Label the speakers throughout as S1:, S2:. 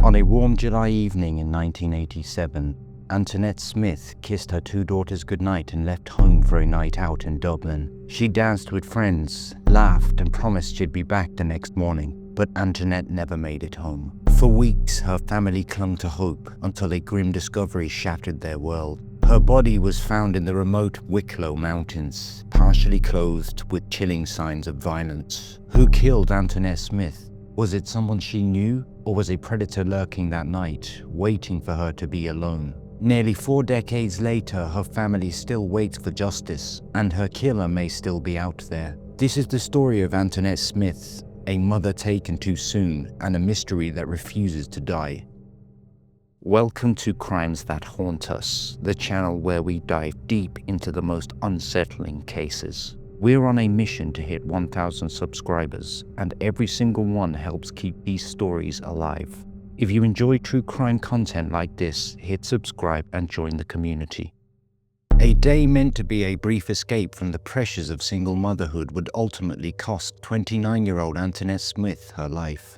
S1: On a warm July evening in 1987, Antoinette Smith kissed her two daughters goodnight and left home for a night out in Dublin. She danced with friends, laughed, and promised she'd be back the next morning, but Antoinette never made it home. For weeks, her family clung to hope until a grim discovery shattered their world. Her body was found in the remote Wicklow Mountains, partially clothed with chilling signs of violence. Who killed Antoinette Smith? Was it someone she knew, or was a predator lurking that night, waiting for her to be alone? Nearly 4 decades later, her family still waits for justice, and her killer may still be out there. This is the story of Antoinette Smith, a mother taken too soon, and a mystery that refuses to die. Welcome to Crimes That Haunt Us, the channel where we dive deep into the most unsettling cases. We're on a mission to hit 1,000 subscribers, and every single one helps keep these stories alive. If you enjoy true crime content like this, hit subscribe and join the community. A day meant to be a brief escape from the pressures of single motherhood would ultimately cost 29-year-old Antoinette Smith her life.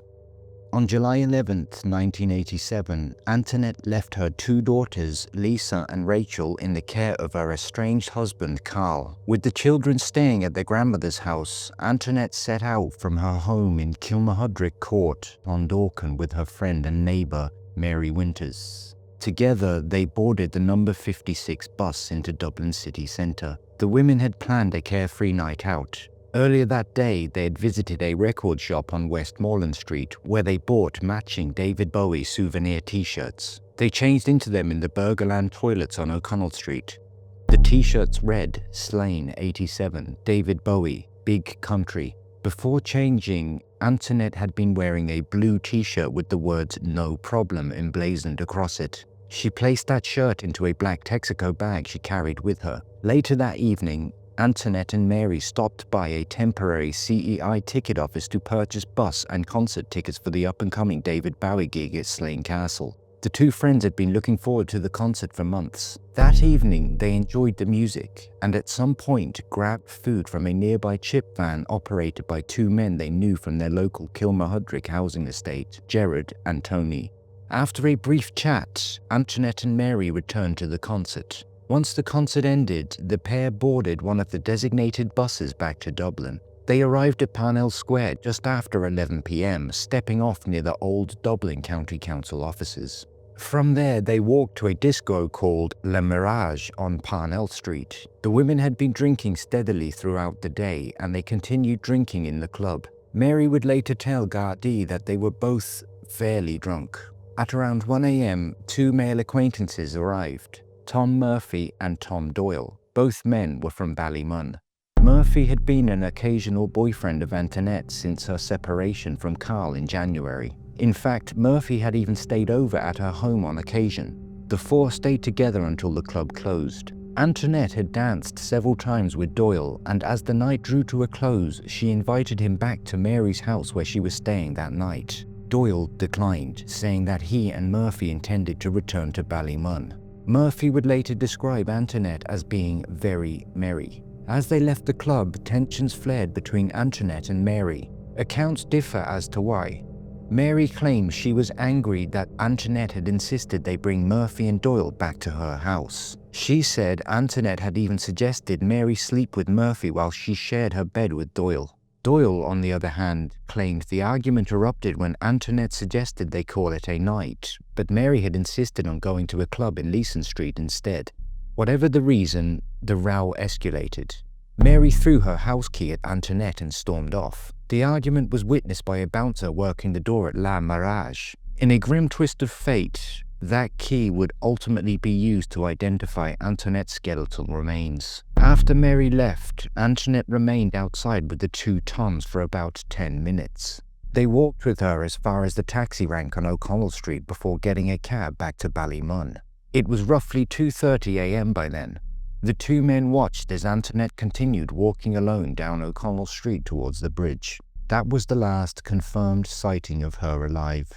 S1: On July 11, 1987, Antoinette left her two daughters, Lisa and Rachel, in the care of her estranged husband, Carl. With the children staying at their grandmother's house, Antoinette set out from her home in Kilmahudrick Court, Clondalkin, with her friend and neighbour, Mary Winters. Together, they boarded the number 56 bus into Dublin city centre. The women had planned a carefree night out. Earlier that day, they had visited a record shop on Westmoreland Street where they bought matching David Bowie souvenir t-shirts. They changed into them in the Burgerland toilets on O'Connell Street. The t-shirts read, Slane 87, David Bowie, Big Country. Before changing, Antoinette had been wearing a blue t-shirt with the words No Problem emblazoned across it. She placed that shirt into a black Texaco bag she carried with her. Later that evening, Antoinette and Mary stopped by a temporary CEI ticket office to purchase bus and concert tickets for the up-and-coming David Bowie gig at Slane Castle. The two friends had been looking forward to the concert for months. That evening, they enjoyed the music, and at some point grabbed food from a nearby chip van operated by two men they knew from their local Kilmahudrick housing estate, Gerard and Tony. After a brief chat, Antoinette and Mary returned to the concert. Once the concert ended, the pair boarded one of the designated buses back to Dublin. They arrived at Parnell Square just after 11 p.m, stepping off near the old Dublin County Council offices. From there, they walked to a disco called Le Mirage on Parnell Street. The women had been drinking steadily throughout the day, and they continued drinking in the club. Mary would later tell Gardaí that they were both fairly drunk. At around 1 a.m, two male acquaintances arrived. Tom Murphy and Tom Doyle. Both men were from Ballymun. Murphy had been an occasional boyfriend of Antoinette since her separation from Carl in January. In fact, Murphy had even stayed over at her home on occasion. The four stayed together until the club closed. Antoinette had danced several times with Doyle, and as the night drew to a close, she invited him back to Mary's house where she was staying that night. Doyle declined, saying that he and Murphy intended to return to Ballymun. Murphy would later describe Antoinette as being very merry. As they left the club, tensions flared between Antoinette and Mary. Accounts differ as to why. Mary claims she was angry that Antoinette had insisted they bring Murphy and Doyle back to her house. She said Antoinette had even suggested Mary sleep with Murphy while she shared her bed with Doyle. Doyle, on the other hand, claimed the argument erupted when Antoinette suggested they call it a night, but Mary had insisted on going to a club in Leeson Street instead. Whatever the reason, the row escalated. Mary threw her house key at Antoinette and stormed off. The argument was witnessed by a bouncer working the door at La Mirage. In a grim twist of fate, that key would ultimately be used to identify Antoinette's skeletal remains. After Mary left, Antoinette remained outside with the two Toms for about 10 minutes. They walked with her as far as the taxi rank on O'Connell Street before getting a cab back to Ballymun. It was roughly 2:30 a.m. by then. The two men watched as Antoinette continued walking alone down O'Connell Street towards the bridge. That was the last confirmed sighting of her alive.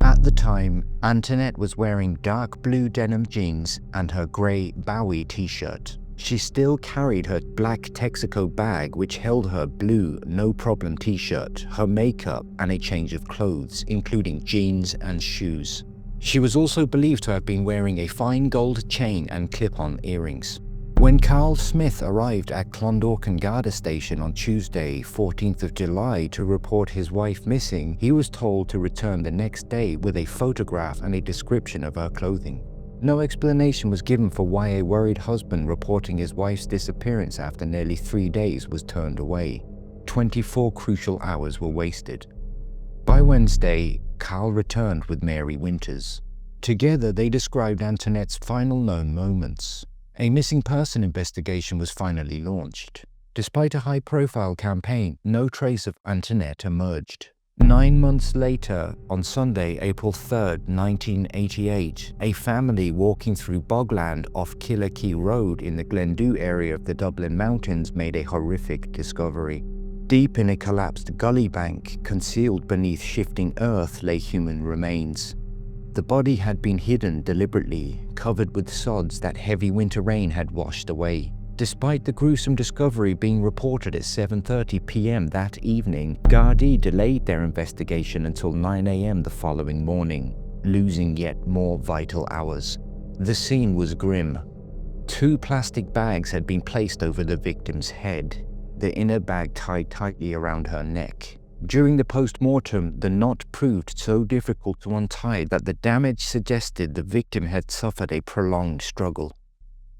S1: At the time, Antoinette was wearing dark blue denim jeans and her grey Bowie t-shirt. She still carried her black Texaco bag which held her blue no-problem t-shirt, her makeup, and a change of clothes, including jeans and shoes. She was also believed to have been wearing a fine gold chain and clip-on earrings. When Carl Smith arrived at Clondalkin Garda Station on Tuesday, 14th of July, to report his wife missing, he was told to return the next day with a photograph and a description of her clothing. No explanation was given for why a worried husband reporting his wife's disappearance after nearly 3 days was turned away. 24 crucial hours were wasted. By Wednesday, Carl returned with Mary Winters. Together, they described Antoinette's final known moments. A missing person investigation was finally launched. Despite a high-profile campaign, no trace of Antoinette emerged. 9 months later, on Sunday, April 3, 1988, a family walking through bogland off Killarkey Road in the Glendhu area of the Dublin Mountains made a horrific discovery. Deep in a collapsed gully bank, concealed beneath shifting earth, lay human remains. The body had been hidden deliberately, covered with sods that heavy winter rain had washed away. Despite the gruesome discovery being reported at 7:30 p.m. that evening, Gardaí delayed their investigation until 9 a.m. the following morning, losing yet more vital hours. The scene was grim. 2 plastic bags had been placed over the victim's head, the inner bag tied tightly around her neck. During the post-mortem, the knot proved so difficult to untie that the damage suggested the victim had suffered a prolonged struggle.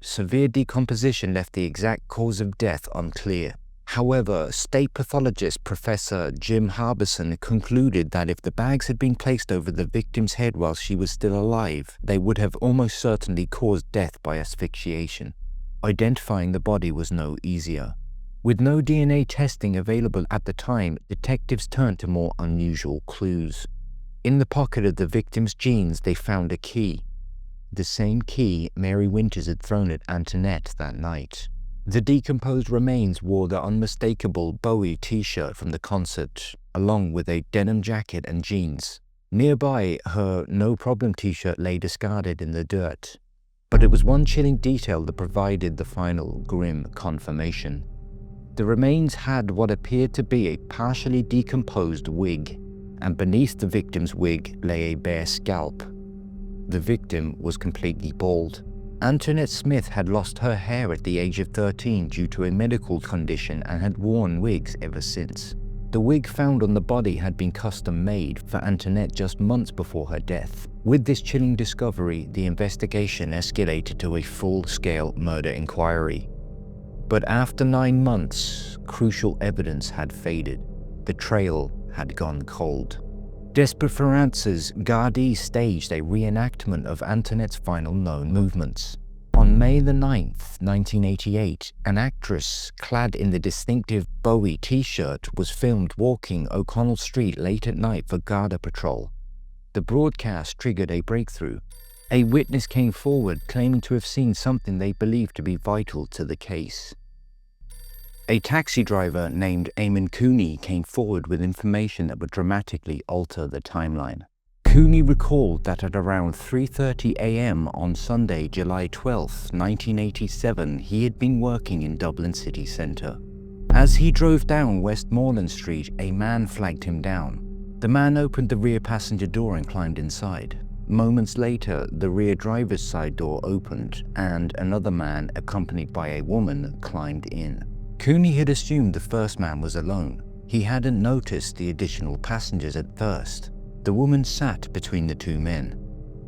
S1: Severe decomposition left the exact cause of death unclear. However, state pathologist Professor Jim Harbison concluded that if the bags had been placed over the victim's head while she was still alive, they would have almost certainly caused death by asphyxiation. Identifying the body was no easier. With no DNA testing available at the time, detectives turned to more unusual clues. In the pocket of the victim's jeans, they found a key. The same key Mary Winters had thrown at Antoinette that night. The decomposed remains wore the unmistakable Bowie t-shirt from the concert, along with a denim jacket and jeans. Nearby, her no-problem t-shirt lay discarded in the dirt. But it was one chilling detail that provided the final grim confirmation. The remains had what appeared to be a partially decomposed wig, and beneath the victim's wig lay a bare scalp. The victim was completely bald. Antoinette Smith had lost her hair at the age of 13 due to a medical condition and had worn wigs ever since. The wig found on the body had been custom made for Antoinette just months before her death. With this chilling discovery, the investigation escalated to a full-scale murder inquiry. But after 9 months, crucial evidence had faded. The trail had gone cold. Desperate for answers, Gardaí staged a reenactment of Antoinette's final known movements. On May the 9th, 1988, an actress clad in the distinctive Bowie t-shirt was filmed walking O'Connell Street late at night for Garda patrol. The broadcast triggered a breakthrough. A witness came forward claiming to have seen something they believed to be vital to the case. A taxi driver named Eamon Cooney came forward with information that would dramatically alter the timeline. Cooney recalled that at around 3:30 a.m. on Sunday, July 12, 1987, he had been working in Dublin city centre. As he drove down Westmoreland Street, a man flagged him down. The man opened the rear passenger door and climbed inside. Moments later, the rear driver's side door opened, and another man, accompanied by a woman, climbed in. Cooney had assumed the first man was alone. He hadn't noticed the additional passengers at first. The woman sat between the 2 men.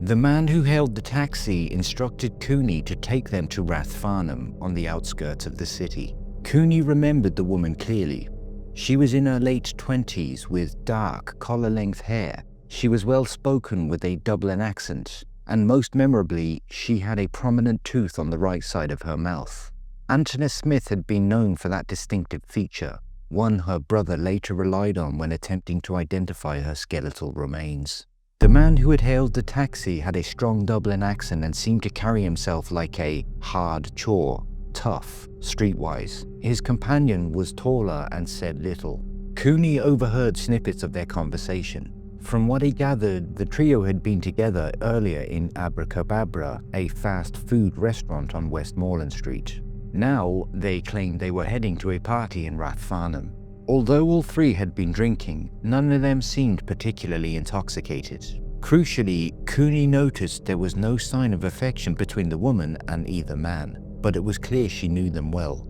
S1: The man who hailed the taxi instructed Cooney to take them to Rathfarnham on the outskirts of the city. Cooney remembered the woman clearly. She was in her late 20s with dark, collar-length hair. She was well-spoken with a Dublin accent, and most memorably, she had a prominent tooth on the right side of her mouth. Antoinette Smith had been known for that distinctive feature, one her brother later relied on when attempting to identify her skeletal remains. The man who had hailed the taxi had a strong Dublin accent and seemed to carry himself like a hard chore, tough, streetwise. His companion was taller and said little. Cooney overheard snippets of their conversation. From what he gathered, the trio had been together earlier in Abracababra, a fast food restaurant on Westmoreland Street. Now, they claimed they were heading to a party in Rathfarnham. Although all three had been drinking, none of them seemed particularly intoxicated. Crucially, Cooney noticed there was no sign of affection between the woman and either man, but it was clear she knew them well.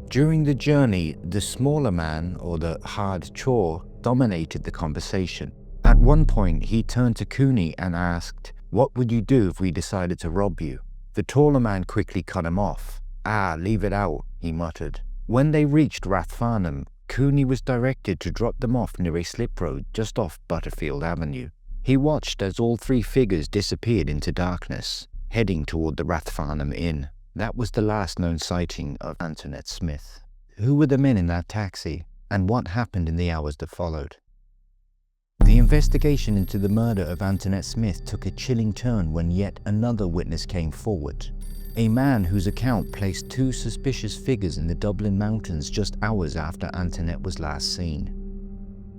S1: During the journey, the smaller man, or the hard chore, dominated the conversation. At one point, he turned to Cooney and asked, "What would you do if we decided to rob you?" The taller man quickly cut him off. "Ah, leave it out," he muttered. When they reached Rathfarnham, Cooney was directed to drop them off near a slip road just off Butterfield Avenue. He watched as all three figures disappeared into darkness, heading toward the Rathfarnham Inn. That was the last known sighting of Antoinette Smith. Who were the men in that taxi, and what happened in the hours that followed? The investigation into the murder of Antoinette Smith took a chilling turn when yet another witness came forward. A man whose account placed two suspicious figures in the Dublin mountains just hours after Antoinette was last seen.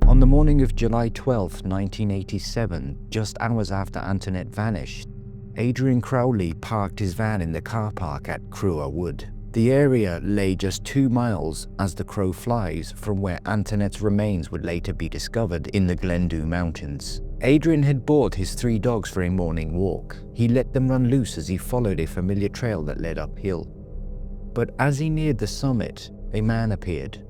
S1: On the morning of July 12, 1987, just hours after Antoinette vanished, Adrian Crowley parked his van in the car park at Crewer Wood. The area lay just 2 miles, as the crow flies, from where Antoinette's remains would later be discovered in the Wicklow Mountains. Adrian had bought his 3 dogs for a morning walk. He let them run loose as he followed a familiar trail that led uphill. But as he neared the summit, a man appeared.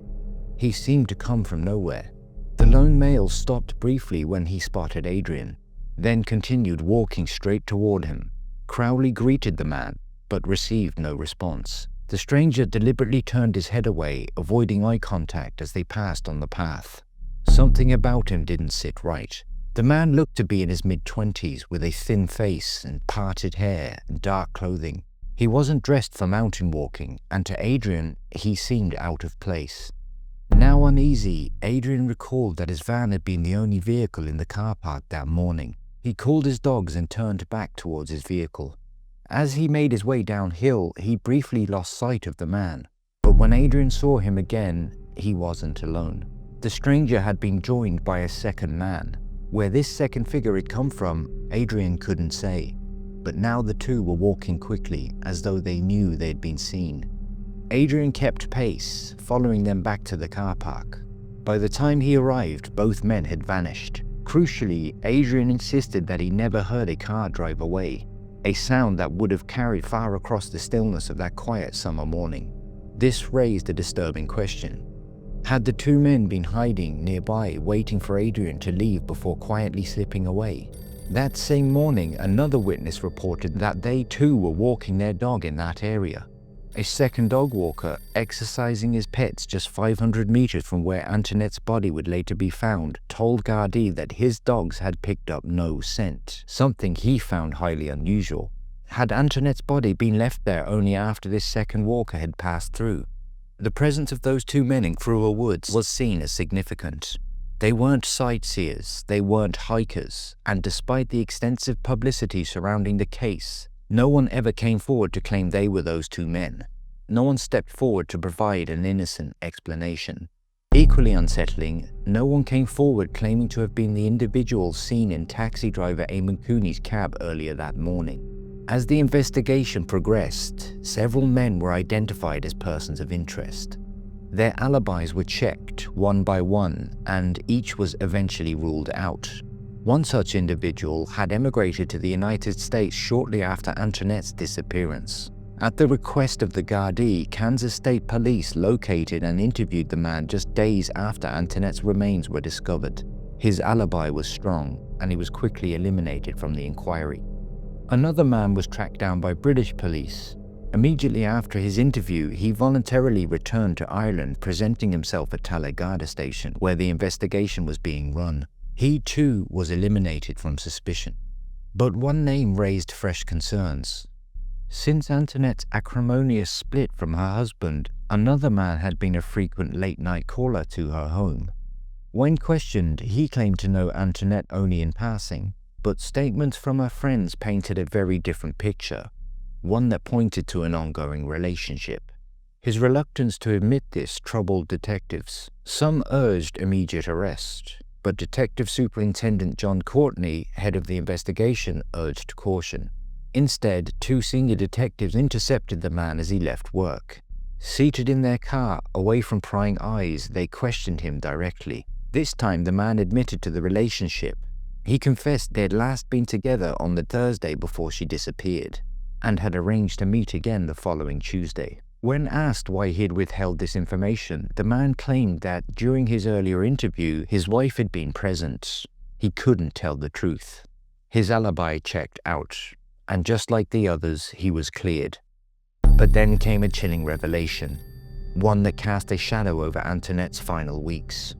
S1: He seemed to come from nowhere. The lone male stopped briefly when he spotted Adrian, then continued walking straight toward him. Crowley greeted the man, but received no response. The stranger deliberately turned his head away, avoiding eye contact as they passed on the path. Something about him didn't sit right. The man looked to be in his mid-20s, with a thin face and parted hair and dark clothing. He wasn't dressed for mountain walking, and to Adrian, he seemed out of place. Now uneasy, Adrian recalled that his van had been the only vehicle in the car park that morning. He called his dogs and turned back towards his vehicle. As he made his way downhill, he briefly lost sight of the man. But when Adrian saw him again, he wasn't alone. The stranger had been joined by a second man. Where this second figure had come from, Adrian couldn't say. But now the two were walking quickly, as though they knew they had been seen. Adrian kept pace, following them back to the car park. By the time he arrived, both men had vanished. Crucially, Adrian insisted that he never heard a car drive away, a sound that would have carried far across the stillness of that quiet summer morning. This raised a disturbing question. Had the two men been hiding nearby, waiting for Adrian to leave before quietly slipping away? That same morning, another witness reported that they too were walking their dog in that area. A second dog walker, exercising his pets just 500 meters from where Antoinette's body would later be found, told Gardaí that his dogs had picked up no scent, something he found highly unusual. Had Antoinette's body been left there only after this second walker had passed through? The presence of those two men in Crewer Woods was seen as significant. They weren't sightseers, they weren't hikers, and despite the extensive publicity surrounding the case, no one ever came forward to claim they were those two men. No one stepped forward to provide an innocent explanation. Equally unsettling, no one came forward claiming to have been the individuals seen in taxi driver Eamon Cooney's cab earlier that morning. As the investigation progressed, several men were identified as persons of interest. Their alibis were checked one by one, and each was eventually ruled out. One such individual had emigrated to the United States shortly after Antoinette's disappearance. At the request of the Gardaí, Kansas State Police located and interviewed the man just days after Antoinette's remains were discovered. His alibi was strong, and he was quickly eliminated from the inquiry. Another man was tracked down by British police. Immediately after his interview, he voluntarily returned to Ireland, presenting himself at Talagada Station, where the investigation was being run. He too was eliminated from suspicion. But one name raised fresh concerns. Since Antoinette's acrimonious split from her husband, another man had been a frequent late-night caller to her home. When questioned, he claimed to know Antoinette only in passing, but statements from her friends painted a very different picture, one that pointed to an ongoing relationship. His reluctance to admit this troubled detectives. Some urged immediate arrest, but Detective Superintendent John Courtney, head of the investigation, urged caution. Instead, two senior detectives intercepted the man as he left work. Seated in their car, away from prying eyes, they questioned him directly. This time the man admitted to the relationship. He confessed they had last been together on the Thursday before she disappeared, and had arranged to meet again the following Tuesday. When asked why he had withheld this information, the man claimed that during his earlier interview, his wife had been present. He couldn't tell the truth. His alibi checked out, and just like the others, he was cleared. But then came a chilling revelation, one that cast a shadow over Antoinette's final weeks.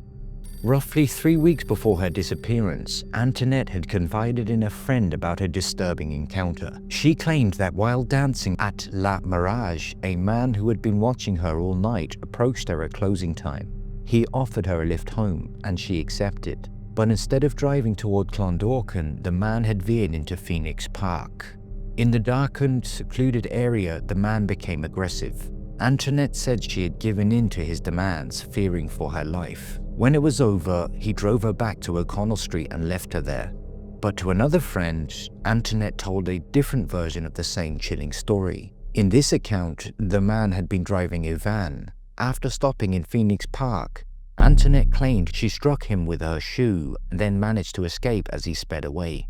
S1: Roughly 3 weeks before her disappearance, Antoinette had confided in a friend about a disturbing encounter. She claimed that while dancing at La Mirage, a man who had been watching her all night approached her at closing time. He offered her a lift home, and she accepted. But instead of driving toward Clondalkin, the man had veered into Phoenix Park. In the darkened, secluded area, the man became aggressive. Antoinette said she had given in to his demands, fearing for her life. When it was over, he drove her back to O'Connell Street and left her there. But to another friend, Antoinette told a different version of the same chilling story. In this account, the man had been driving a van. After stopping in Phoenix Park, Antoinette claimed she struck him with her shoe, then managed to escape as he sped away.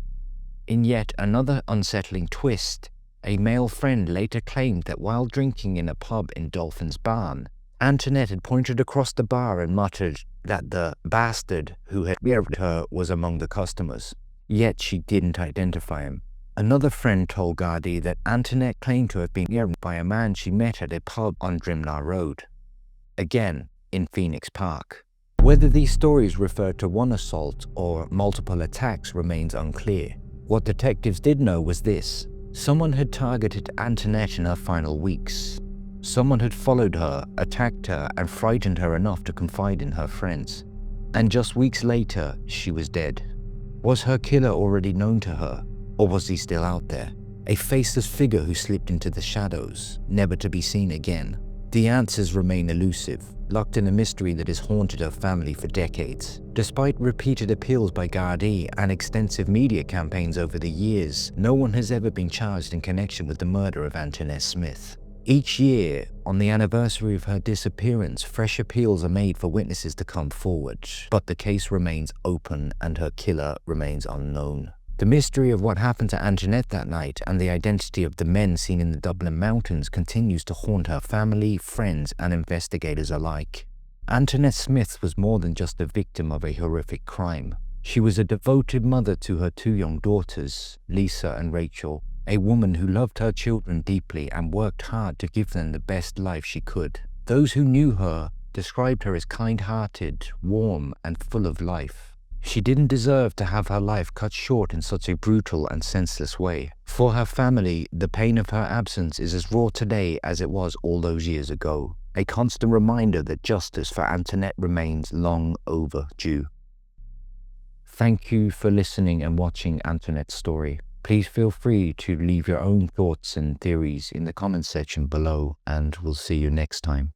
S1: In yet another unsettling twist, a male friend later claimed that while drinking in a pub in Dolphin's Barn, Antoinette had pointed across the bar and muttered that the bastard who had murdered her was among the customers. Yet she didn't identify him. Another friend told Gardaí that Antoinette claimed to have been murdered by a man she met at a pub on Drimnar Road, again in Phoenix Park. Whether these stories refer to one assault or multiple attacks remains unclear. What detectives did know was this: someone had targeted Antoinette in her final weeks. Someone had followed her, attacked her, and frightened her enough to confide in her friends. And just weeks later, she was dead. Was her killer already known to her, or was he still out there? A faceless figure who slipped into the shadows, never to be seen again. The answers remain elusive, locked in a mystery that has haunted her family for decades. Despite repeated appeals by Gardaí and extensive media campaigns over the years, no one has ever been charged in connection with the murder of Antoinette Smith. Each year, on the anniversary of her disappearance, fresh appeals are made for witnesses to come forward, but the case remains open and her killer remains unknown. The mystery of what happened to Antoinette that night and the identity of the men seen in the Dublin Mountains continues to haunt her family, friends, and investigators alike. Antoinette Smith was more than just a victim of a horrific crime. She was a devoted mother to her 2 young daughters, Lisa and Rachel, a woman who loved her children deeply and worked hard to give them the best life she could. Those who knew her described her as kind-hearted, warm, and full of life. She didn't deserve to have her life cut short in such a brutal and senseless way. For her family, the pain of her absence is as raw today as it was all those years ago, a constant reminder that justice for Antoinette remains long overdue. Thank you for listening and watching Antoinette's story. Please feel free to leave your own thoughts and theories in the comment section below, and we'll see you next time.